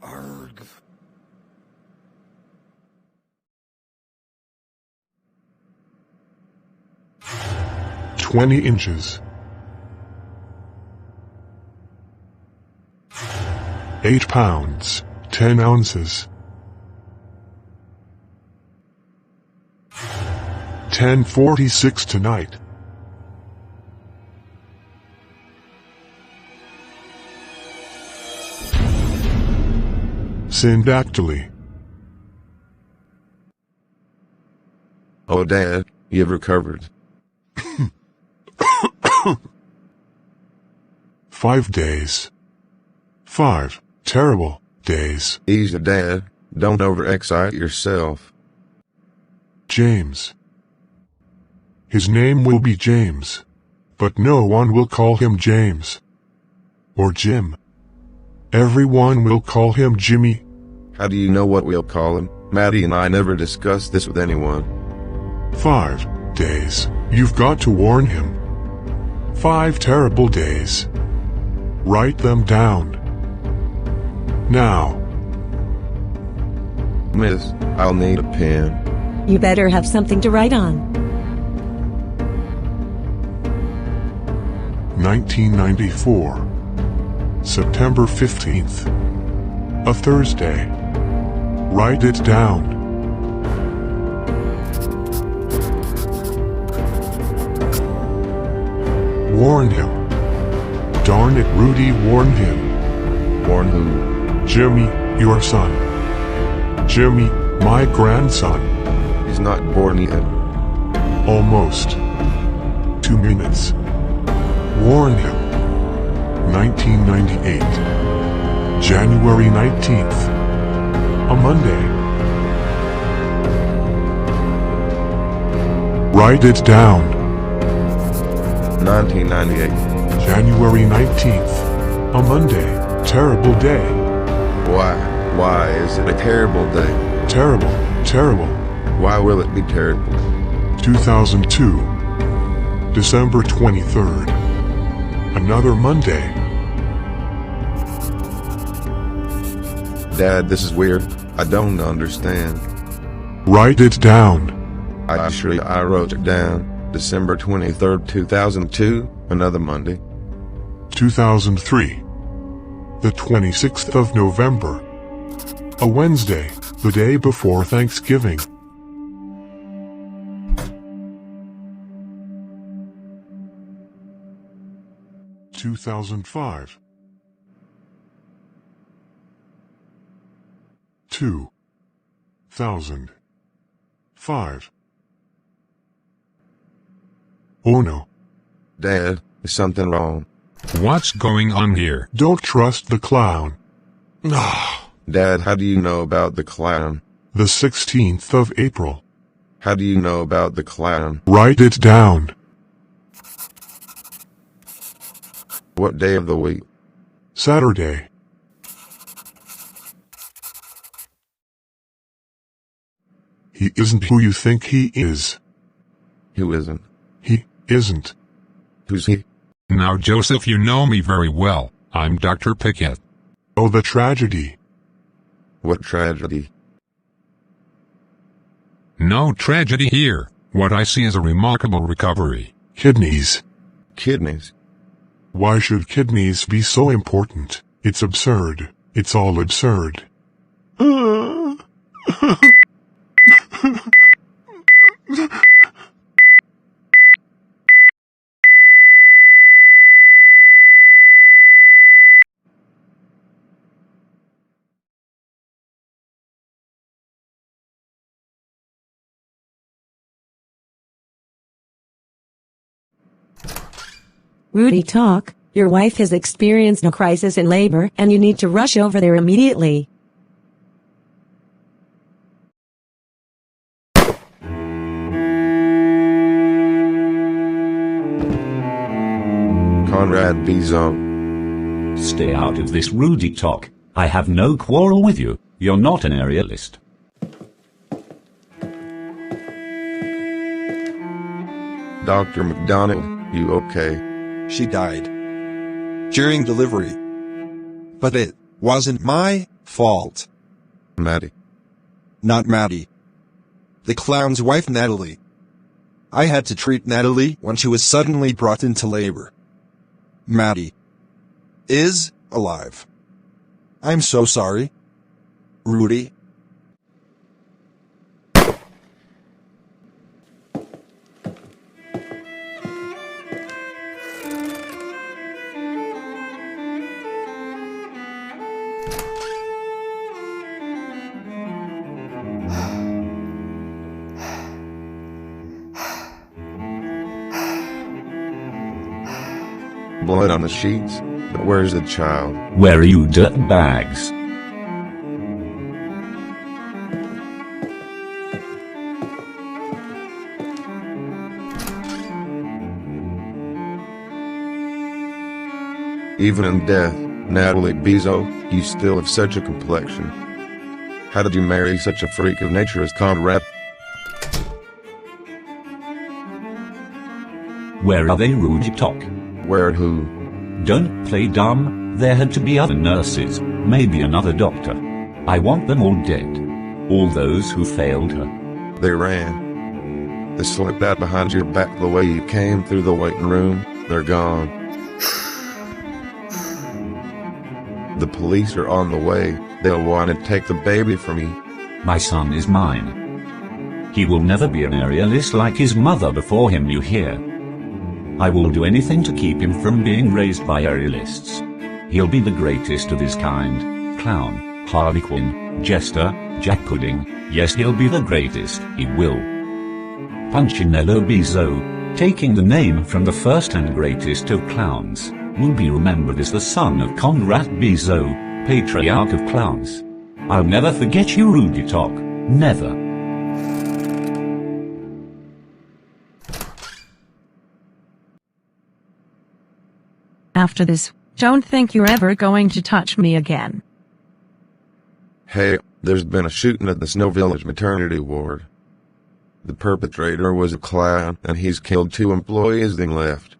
Arg. 20 inches. 8 pounds, 10 ounces. 10:46 tonight. Syndactyly. Oh, Dad, you've recovered. 5 days. 5 terrible days. Easy, Dad. Don't overexcite yourself. James. His name will be James, but no one will call him James. Or Jim. Everyone will call him Jimmy. How do you know what we'll call him? Maddie and I never discussed this with anyone. 5 days. You've got to warn him. 5 terrible days. Write them down. Now. Miss, I'll need a pen. You better have something to write on. 1994. September 15th. A Thursday. Write it down. Warn him. Darn it, Rudy, warn him. Warn who? Jimmy, your son. Jimmy, my grandson. He's not born yet. Almost. 2 minutes. Warn him. 1998. January 19th. A Monday. Write it down. 1998. January 19th. A Monday. Terrible day. Why? Why is it a terrible day? Terrible. Terrible. Why will it be terrible? 2002. December 23rd. Another Monday. Dad, this is weird. I don't understand. Write it down. I wrote it down. December 23rd, 2002. Another Monday. 2003. The 26th of November. A Wednesday, the day before Thanksgiving. 2005. 2005. Oh no. Dad, is something wrong? What's going on here? Don't trust the clown. Dad, how do you know about the clown? The 16th of April. How do you know about the clown? Write it down. What day of the week? Saturday. He isn't who you think he is. Who isn't? He isn't. Who's he? Now, Joseph, you know me very well. I'm Dr. Pickett. Oh, the tragedy. What tragedy? No tragedy here. What I see is a remarkable recovery. Kidneys. Kidneys. Why should kidneys be so important? It's absurd. It's all absurd. Rudy, talk. Your wife has experienced a crisis in labor, and you need to rush over there immediately. Conrad B. Zone. Stay out of this, Rudy talk. I have no quarrel with you. You're not an aerialist. Dr. McDonald, you okay? She died. during delivery. But it wasn't my fault. Maddie. Not Maddie. The clown's wife, Natalie. I had to treat Natalie when she was suddenly brought into labor. Maddie is alive. I'm so sorry. Rudy. Blood on the sheets, but where's the child? Where are you, dirtbags? Even in death, Natalie Bizot, you still have such a complexion. How did you marry such a freak of nature as Conrad? Where are they, Rudy Talk? Where who? Don't play dumb, there had to be other nurses, maybe another doctor. I want them all dead. All those who failed her. They ran. They slipped out behind your back the way you came through the waiting room. They're gone. The police are on the way. They'll want to take the baby from you. My son is mine. He will never be an aerialist like his mother before him, you hear? I will do anything to keep him from being raised by aerialists. He'll be the greatest of his kind. Clown, harlequin, jester, jack pudding. Yes, he'll be the greatest, he will. Punchinello Bizot, taking the name from the first and greatest of clowns, will be remembered as the son of Conrad Bizot, patriarch of clowns. I'll never forget you, Rudy Talk. Never. After this, don't think you're ever going to touch me again. Hey, there's been a shooting at the Snow Village maternity ward. The perpetrator was a clown, and he's killed 2 employees and left.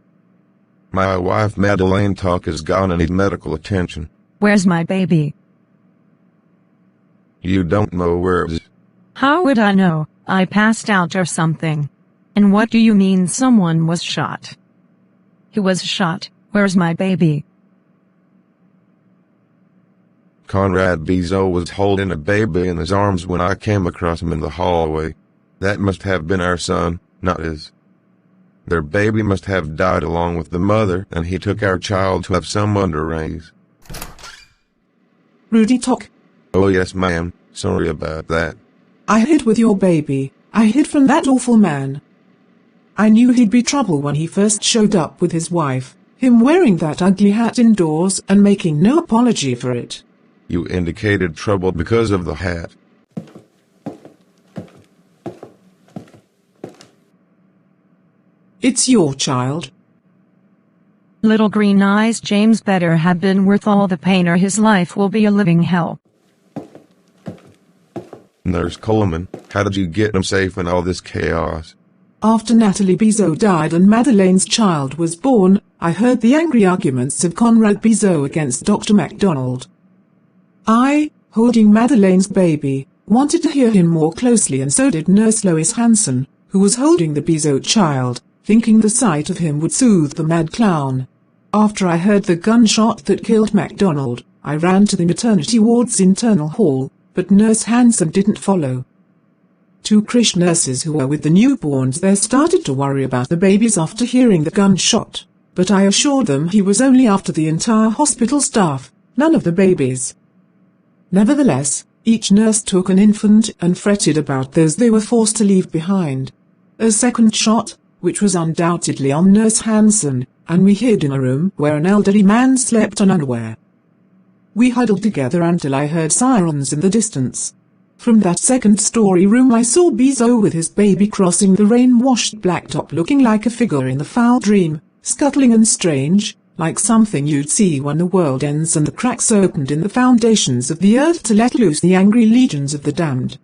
My wife Madeleine Talk is gone and needs medical attention. Where's my baby? You don't know where it is. How would I know? I passed out or something. And what do you mean someone was shot? Who was shot? Where's my baby? Conrad Bizot was holding a baby in his arms when I came across him in the hallway. That must have been our son, not his. Their baby must have died along with the mother, and he took our child to have someone to raise. Rudy Talk. Oh yes, ma'am. Sorry about that. I hid with your baby. I hid from that awful man. I knew he'd be trouble when he first showed up with his wife. Him wearing that ugly hat indoors and making no apology for it. You indicated trouble because of the hat. It's your child. Little green eyes, James better have been worth all the pain or his life will be a living hell. Nurse Coleman, how did you get him safe in all this chaos? After Natalie Bizot died and Madeleine's child was born, I heard the angry arguments of Conrad Bizot against Dr. MacDonald. I, holding Madeleine's baby, wanted to hear him more closely, and so did Nurse Lois Hanson, who was holding the Bizot child, thinking the sight of him would soothe the mad clown. After I heard the gunshot that killed MacDonald, I ran to the maternity ward's internal hall, but Nurse Hanson didn't follow. 2 Krish nurses who were with the newborns there started to worry about the babies after hearing the gunshot, but I assured them he was only after the entire hospital staff, none of the babies. Nevertheless, each nurse took an infant and fretted about those they were forced to leave behind. A second shot, which was undoubtedly on Nurse Hanson, and we hid in a room where an elderly man slept on underwear. We huddled together until I heard sirens in the distance. From that second-story room I saw Bizot with his baby crossing the rain-washed blacktop, looking like a figure in the foul dream, scuttling and strange, like something you'd see when the world ends and the cracks opened in the foundations of the earth to let loose the angry legions of the damned.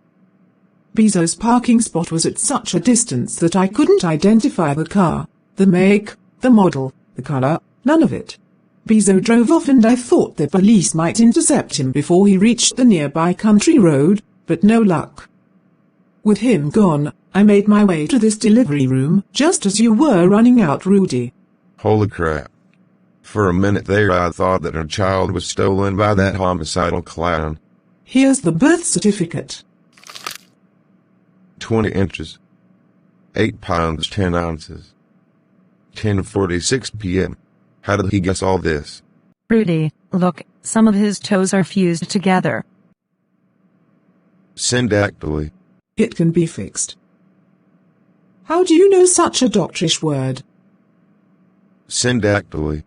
Bizot's parking spot was at such a distance that I couldn't identify the car, the make, the model, the color, none of it. Bizot drove off and I thought the police might intercept him before he reached the nearby country road, but no luck. With him gone, I made my way to this delivery room, just as you were running out, Rudy. Holy crap. For a minute there I thought that her child was stolen by that homicidal clown. Here's the birth certificate. 20 inches. 8 pounds 10 ounces. 10:46 p.m. How did he guess all this? Rudy, look, some of his toes are fused together. Syndactyly. It can be fixed. How do you know such a doctorish word? Syndactyly.